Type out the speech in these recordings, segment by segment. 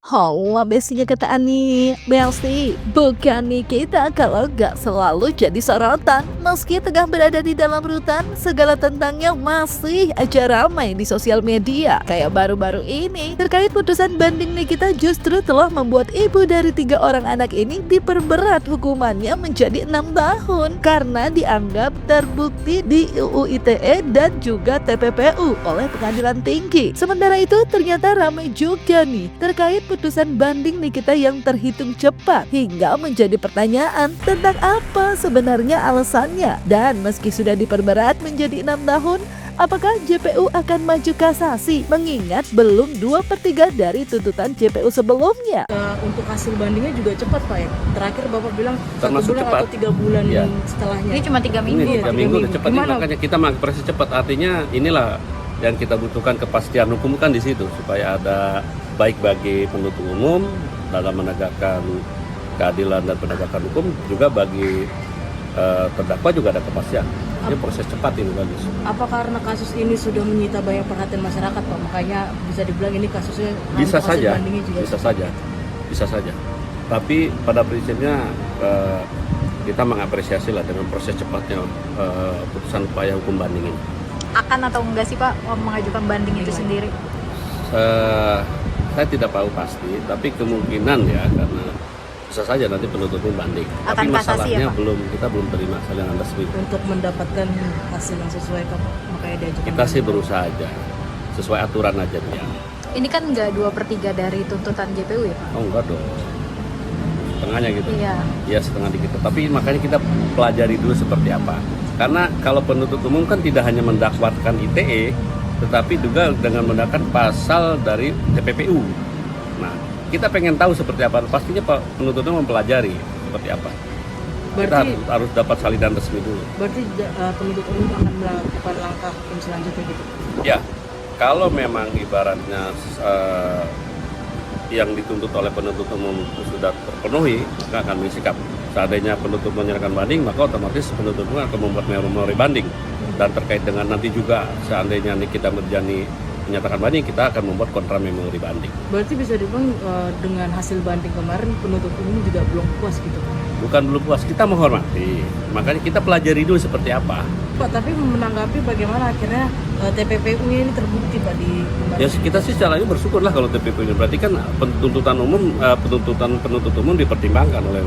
Oh, besinya kata Ani, Belsi, bukan nih kita kalau gak selalu jadi sorotan. Meski tengah berada di dalam rutan, segala tentangnya masih aja ramai di sosial media. Kayak baru-baru ini, terkait putusan banding Nikita justru telah membuat ibu dari 3 orang anak ini diperberat hukumannya menjadi 6 tahun. Karena dianggap terbukti di UU ITE dan juga TPPU oleh Pengadilan Tinggi. Sementara itu ternyata ramai juga nih terkait putusan banding Nikita yang terhitung cepat hingga menjadi pertanyaan tentang apa sebenarnya alasannya. Dan meski sudah diperberat menjadi 6 tahun, apakah JPU akan maju kasasi mengingat belum 2/3 dari tuntutan JPU sebelumnya? Untuk hasil bandingnya juga cepat Pak ya. Terakhir Bapak bilang 1 Termasuk bulan cepat. atau 3 bulan Ya. setelahnya. Ini cuma 3 minggu. Ini 3 minggu udah cepat, Gimana? makanya kita mengapresiasi cepat. Artinya inilah yang kita butuhkan, kepastian hukum kan di situ, supaya ada baik bagi penuntut umum dalam menegakkan keadilan dan penegakan hukum, juga bagi terdakwa juga ada kepastian. Ini proses cepat ini bagus. Apa karena kasus ini sudah menyita banyak perhatian masyarakat Pak? Makanya bisa dibilang ini kasusnya Bisa hasil saja, bandingnya juga bisa cepat. saja, bisa saja. Tapi pada prinsipnya kita mengapresiasi lah dengan proses cepatnya putusan upaya hukum banding ini. Akan atau enggak sih Pak mengajukan banding itu sendiri? Saya tidak tahu pasti, tapi kemungkinan ya, karena bisa saja nanti penuntut umum banding. Akan Tapi kasasi ya, masalahnya Pak? kita belum terima salinan resmi. Untuk mendapatkan hasil yang sesuai Pak, makanya diajukan. Kita sih berusaha aja, sesuai aturan aja dia. Ini kan enggak 2/3 dari tuntutan JPU ya Pak? Oh enggak dong, setengahnya gitu. Iya. Ya setengah dikit. Tapi makanya kita pelajari dulu seperti apa. Karena kalau penuntut umum kan tidak hanya mendakwatkan ITE, tetapi juga dengan menggunakan pasal dari TPPU. Nah, kita pengen tahu seperti apa. Pastinya Pak penuntut umum mempelajari seperti apa. Kita Berarti harus dapat salinan resmi dulu. berarti penuntut umum akan melakukan langkah hukum selanjutnya gitu. Ya, kalau memang ibaratnya yang dituntut oleh penuntut umum sudah terpenuhi, maka akan bersikap. Seandainya penuntut menyerahkan banding, maka otomatis penuntut umum akan membuat memori banding. Dan terkait dengan nanti juga seandainya kita Mirjani menyatakan banding, kita akan membuat kontra memori banding. Berarti bisa dibilang dengan hasil banding kemarin penuntut umum juga belum puas gitu Pak. Bukan belum puas, kita menghormati. Makanya kita pelajari dulu seperti apa. Pak, tapi menanggapi bagaimana akhirnya TPPU ini terbukti Pak di Ya kita sih secara ini bersyukurlah kalau TPP ini. Berarti kan tuntutan umum, penuntut umum dipertimbangkan oleh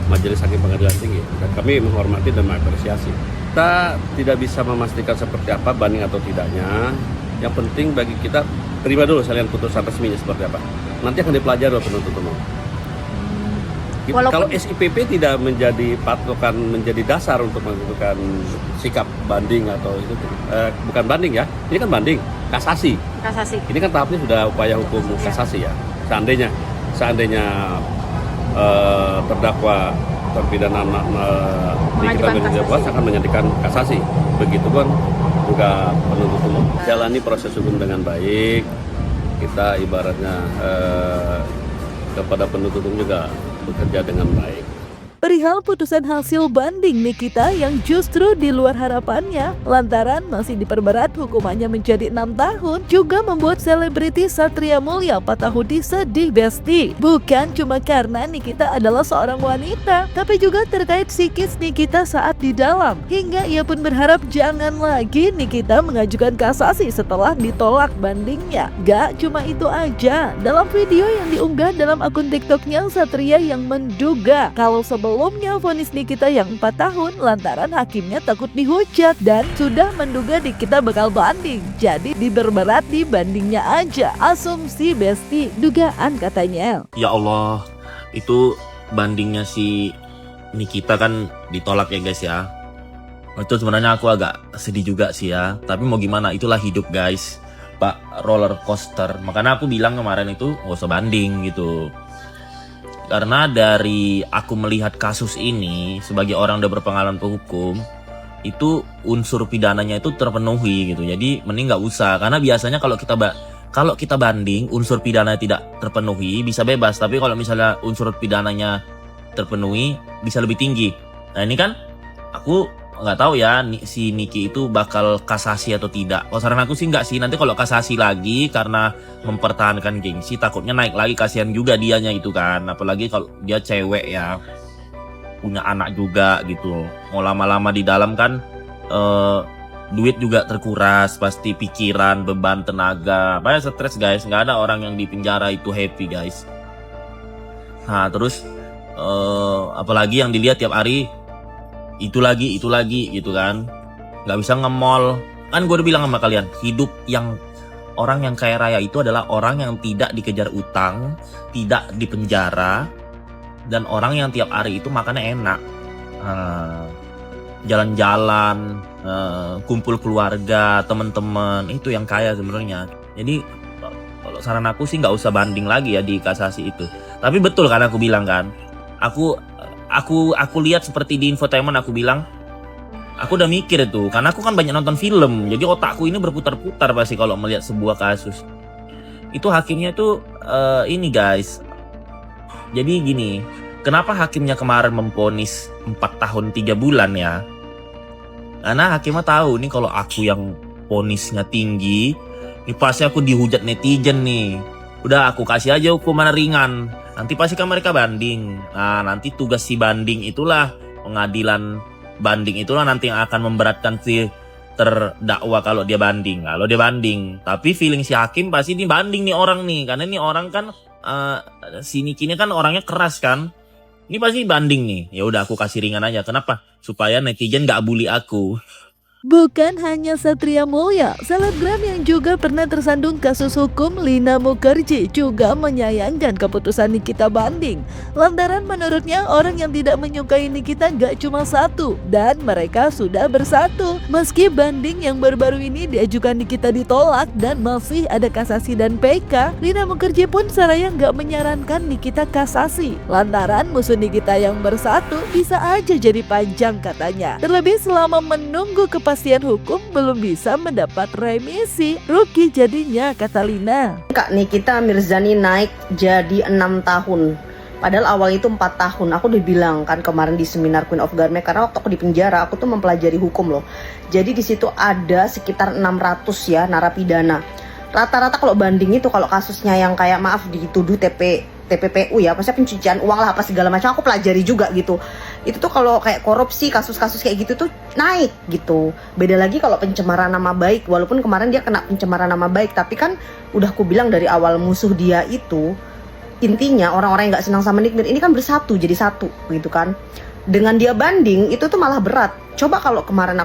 Majelis Hakim Pengadilan Tinggi. Dan kami menghormati dan mengapresiasi. Kita tidak bisa memastikan seperti apa banding atau tidaknya. Yang penting bagi kita terima dulu salinan putusan resminya seperti apa. Nanti akan dipelajari oleh penuntut umum. Walaupun- Kalau SIPP tidak menjadi patokan, menjadi dasar untuk menentukan sikap banding atau itu bukan banding ya, ini kan banding kasasi. Kasasi. Ini kan tahapnya sudah upaya hukum kasasi ya. Seandainya terdakwa terpidana Nikita Mengajukan Mirjani akan menjadikan kasasi. Begitupun juga penuntut umum. Jalani proses hukum dengan baik. Kita ibaratnya kepada penuntut umum juga bekerja dengan baik. Perihal putusan hasil banding Nikita yang justru di luar harapannya lantaran masih diperberat hukumannya menjadi 6 tahun juga membuat selebriti Satria Mulia Patahudi sedih Besti. Bukan cuma karena Nikita adalah seorang wanita, tapi juga terkait psikis Nikita saat di dalam. Hingga ia pun berharap jangan lagi Nikita mengajukan kasasi setelah ditolak bandingnya. Gak cuma itu aja, dalam video yang diunggah dalam akun TikToknya Satria yang menduga kalau sebelumnya vonis Nikita yang 4 tahun lantaran hakimnya takut dihujat dan sudah menduga Nikita bakal banding. Jadi diperberat di bandingnya aja. Asumsi Besti, dugaan katanya. Ya Allah, itu bandingnya si Nikita kan ditolak ya guys ya. Itu sebenarnya aku agak sedih juga sih ya. Tapi mau gimana, itulah hidup guys. Pak, roller coaster. Makanya aku bilang kemarin itu gak usah banding gitu. Karena dari aku melihat kasus ini sebagai orang udah berpengalaman hukum, itu unsur pidananya itu terpenuhi gitu. Jadi mending nggak usah. Karena biasanya kalau kita banding unsur pidana tidak terpenuhi bisa bebas. Tapi kalau misalnya unsur pidananya terpenuhi bisa lebih tinggi. Nah ini kan aku nggak tahu ya si Niki itu bakal kasasi atau tidak. Kalau saran aku sih nggak sih. Nanti kalau kasasi lagi karena mempertahankan gengsi, takutnya naik lagi, kasihan juga dianya itu kan. Apalagi kalau dia cewek ya, punya anak juga gitu. Mau lama-lama di dalam kan duit juga terkuras, pasti pikiran, beban, tenaga, banyak stres guys. Nggak ada orang yang di penjara itu happy guys. Nah terus apalagi yang dilihat tiap hari itu lagi gitu kan, nggak bisa nge-mall. Kan gue udah bilang sama kalian, hidup yang orang yang kaya raya itu adalah orang yang tidak dikejar utang, tidak dipenjara, dan orang yang tiap hari itu makannya enak, jalan-jalan, kumpul keluarga, teman-teman, itu yang kaya sebenarnya. Jadi kalau saran aku sih nggak usah banding lagi ya di kasasi itu. Tapi betul kan aku bilang kan, aku lihat seperti di infotainment, aku bilang aku udah mikir itu karena aku kan banyak nonton film, jadi otakku ini berputar-putar pasti kalau melihat sebuah kasus. Itu hakimnya tuh ini guys, jadi gini, kenapa hakimnya kemarin memvonis 4 tahun 3 bulan ya, karena hakimnya tahu nih kalau aku yang vonisnya tinggi ini pasti aku dihujat netizen nih. Udah aku kasih aja hukuman ringan, nanti pasti kan mereka banding. Nah nanti tugas si banding itulah, pengadilan banding itulah nanti yang akan memberatkan si terdakwa kalau dia banding. Tapi feeling si hakim pasti ini banding nih orang nih, karena ini orang kan si Niki ini kan orangnya keras kan. Ini pasti banding nih. Ya udah aku kasih ringan aja. Kenapa? Supaya netizen nggak bully aku. Bukan hanya Satria Mulya, selebgram yang juga pernah tersandung kasus hukum, Lina Mukherjee, juga menyayangkan keputusan Nikita banding. Lantaran menurutnya orang yang tidak menyukai Nikita gak cuma satu, dan mereka sudah bersatu. Meski banding yang baru-baru ini diajukan Nikita ditolak dan masih ada kasasi dan PK, Lina Mukherjee pun seraya gak menyarankan Nikita kasasi. Lantaran musuh Nikita yang bersatu bisa aja jadi panjang katanya. Terlebih selama menunggu kepastian hukum belum bisa mendapat remisi, rugi jadinya, kata Lina. Kak Nikita Mirzani naik jadi 6 tahun. Padahal awal itu 4 tahun. Aku udah bilang kan kemarin di seminar Queen of Garme, karena waktu aku di penjara aku tuh mempelajari hukum loh. Jadi di situ ada sekitar 600 ya narapidana. Rata-rata kalau banding itu, kalau kasusnya yang kayak maaf dituduh TPPU ya, maksudnya pencucian uang lah apa segala macam, aku pelajari juga gitu. Itu tuh kalau kayak korupsi, kasus-kasus kayak gitu tuh naik gitu. Beda lagi kalau pencemaran nama baik, walaupun kemarin dia kena pencemaran nama baik, tapi kan udah aku bilang dari awal musuh dia itu intinya orang-orang yang nggak senang sama Nikmir ini kan bersatu jadi satu gitu kan. Dengan dia banding itu tuh malah berat. Coba kalau kemarin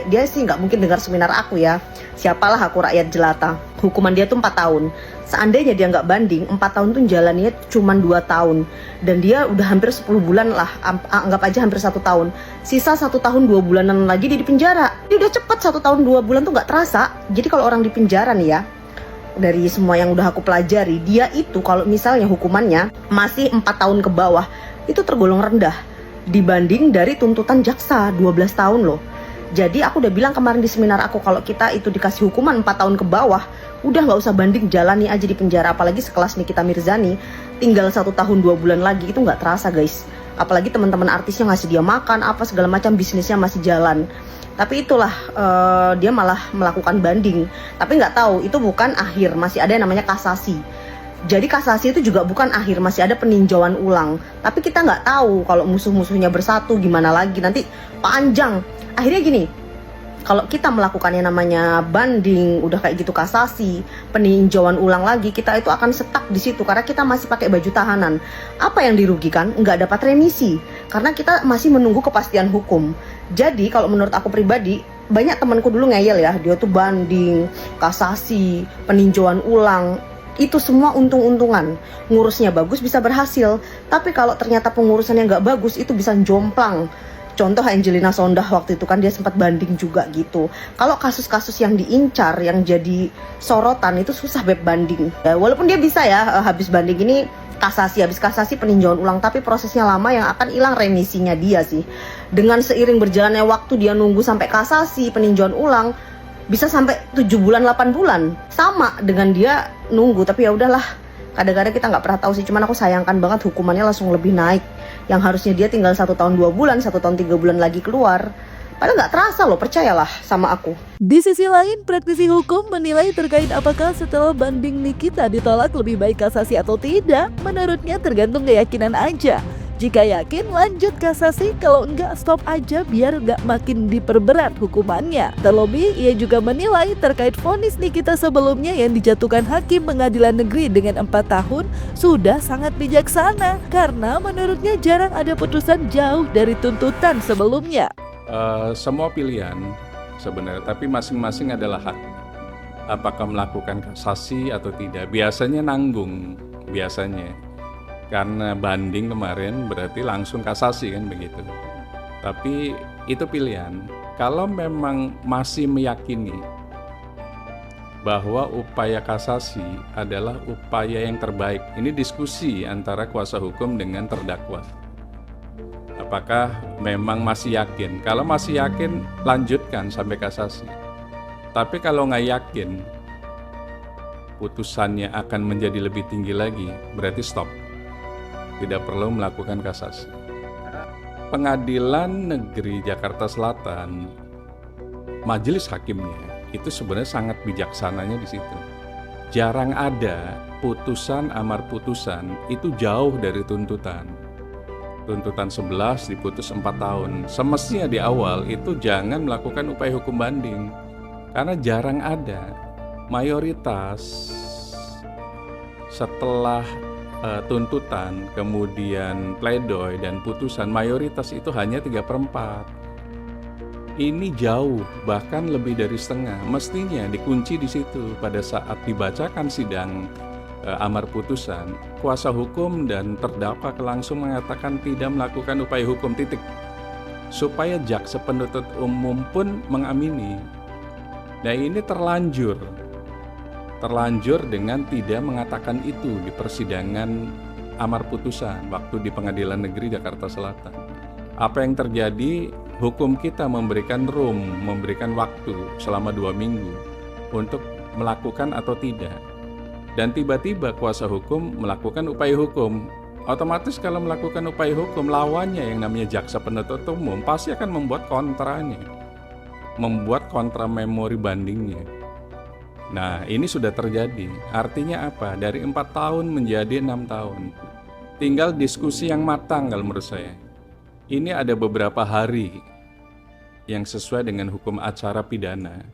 dia sih nggak mungkin dengar seminar aku ya. Siapalah aku rakyat jelata. Hukuman dia tuh 4 tahun. Seandainya dia nggak banding, 4 tahun tuh jalannya cuma 2 tahun. Dan dia udah hampir 10 bulan lah, anggap aja hampir 1 tahun. Sisa 1 tahun 2 bulanan lagi dia di penjara. Dia udah cepet 1 tahun 2 bulan tuh nggak terasa. Jadi kalau orang di penjara nih ya, dari semua yang udah aku pelajari, dia itu kalau misalnya hukumannya masih 4 tahun ke bawah, itu tergolong rendah dibanding dari tuntutan jaksa 12 tahun loh. Jadi aku udah bilang kemarin di seminar aku, kalau kita itu dikasih hukuman 4 tahun ke bawah, udah nggak usah banding, jalani aja di penjara. Apalagi sekelas Nikita Mirzani, tinggal 1 tahun 2 bulan lagi, itu nggak terasa guys. Apalagi teman-teman artisnya ngasih dia makan apa segala macam, bisnisnya masih jalan. Tapi itulah dia malah melakukan banding. Tapi nggak tahu, itu bukan akhir, masih ada yang namanya kasasi. Jadi kasasi itu juga bukan akhir, masih ada peninjauan ulang. Tapi kita nggak tahu kalau musuh-musuhnya bersatu gimana lagi, nanti panjang. Akhirnya gini, kalau kita melakukan yang namanya banding, udah kayak gitu kasasi, peninjauan ulang lagi, kita itu akan stuck di situ karena kita masih pakai baju tahanan. Apa yang dirugikan? Nggak dapat remisi, karena kita masih menunggu kepastian hukum. Jadi kalau menurut aku pribadi, banyak temanku dulu ngeyel ya, dia tuh banding, kasasi, peninjauan ulang. Itu semua untung-untungan, ngurusnya bagus bisa berhasil, tapi kalau ternyata pengurusannya nggak bagus itu bisa jomplang. Contoh Angelina Sondakh waktu itu kan dia sempat banding juga gitu. Kalau kasus-kasus yang diincar, yang jadi sorotan itu susah beb banding ya, walaupun dia bisa ya habis banding ini kasasi, habis kasasi peninjauan ulang, tapi prosesnya lama yang akan hilang remisinya dia sih. Dengan seiring berjalannya waktu dia nunggu sampai kasasi, peninjauan ulang, bisa sampai 7 bulan 8 bulan, sama dengan dia nunggu. Tapi ya udahlah, kadang-kadang kita nggak pernah tahu sih. Cuman aku sayangkan banget hukumannya langsung lebih naik, yang harusnya dia tinggal 1 tahun 2 bulan, 1 tahun 3 bulan lagi keluar. Padahal nggak terasa loh, percayalah sama aku. Di sisi lain, praktisi hukum menilai terkait apakah setelah banding Nikita ditolak lebih baik kasasi atau tidak, menurutnya tergantung keyakinan aja. Jika yakin, lanjut kasasi, kalau enggak stop aja biar enggak makin diperberat hukumannya. Terlebih, ia juga menilai terkait vonis Nikita sebelumnya yang dijatuhkan Hakim Pengadilan Negeri dengan 4 tahun sudah sangat bijaksana, karena menurutnya jarang ada putusan jauh dari tuntutan sebelumnya. Semua pilihan sebenarnya, tapi masing-masing adalah hak. Apakah melakukan kasasi atau tidak? Biasanya nanggung, biasanya. Karena banding kemarin berarti langsung kasasi kan begitu. Tapi itu pilihan. Kalau memang masih meyakini bahwa upaya kasasi adalah upaya yang terbaik. Ini diskusi antara kuasa hukum dengan terdakwa. Apakah memang masih yakin? Kalau masih yakin, lanjutkan sampai kasasi. Tapi kalau nggak yakin, putusannya akan menjadi lebih tinggi lagi, berarti stop. Tidak perlu melakukan kasasi. Pengadilan Negeri Jakarta Selatan, majelis hakimnya itu sebenarnya sangat bijaksananya di situ. Jarang ada putusan amar putusan itu jauh dari tuntutan. Tuntutan 11 diputus 4 tahun. Semestinya di awal itu jangan melakukan upaya hukum banding. Karena jarang ada. Mayoritas setelah tuntutan, kemudian pledoi dan putusan, mayoritas itu hanya 3/4. Ini jauh, bahkan lebih dari setengah. Mestinya dikunci di situ pada saat dibacakan sidang amar putusan, kuasa hukum dan terdakwa langsung mengatakan tidak melakukan upaya hukum, titik. Supaya jaksa penuntut umum pun mengamini. Nah ini terlanjur dengan tidak mengatakan itu di persidangan amar putusan waktu di Pengadilan Negeri Jakarta Selatan. Apa yang terjadi? Hukum kita memberikan memberikan waktu selama 2 minggu untuk melakukan atau tidak. Dan tiba-tiba kuasa hukum melakukan upaya hukum. Otomatis kalau melakukan upaya hukum, lawannya yang namanya jaksa penuntut umum pasti akan membuat kontranya, membuat kontra memori bandingnya. Nah, ini sudah terjadi. Artinya apa? Dari 4 tahun menjadi 6 tahun. Tinggal diskusi yang matang kalau menurut saya. Ini ada beberapa hari yang sesuai dengan hukum acara pidana.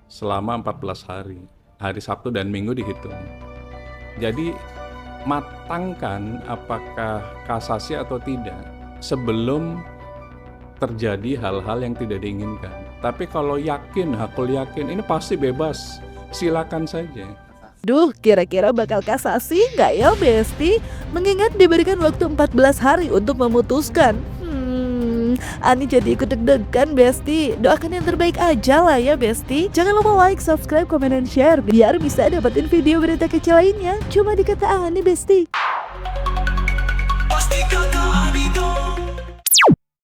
Selama 14 hari. Hari Sabtu dan Minggu dihitung. Jadi, matangkan apakah kasasi atau tidak sebelum terjadi hal-hal yang tidak diinginkan. Tapi kalau yakin, hakul yakin, ini pasti bebas, silakan saja. Duh, kira-kira bakal kasasi nggak ya Besti? Mengingat diberikan waktu 14 hari untuk memutuskan. Ani jadi ikut deg-degan Besti. Doakan yang terbaik aja lah ya Besti. Jangan lupa like, subscribe, komen, dan share biar bisa dapetin video berita kecil lainnya. Cuma di Kata Ani Besti. Pasti kakak Ani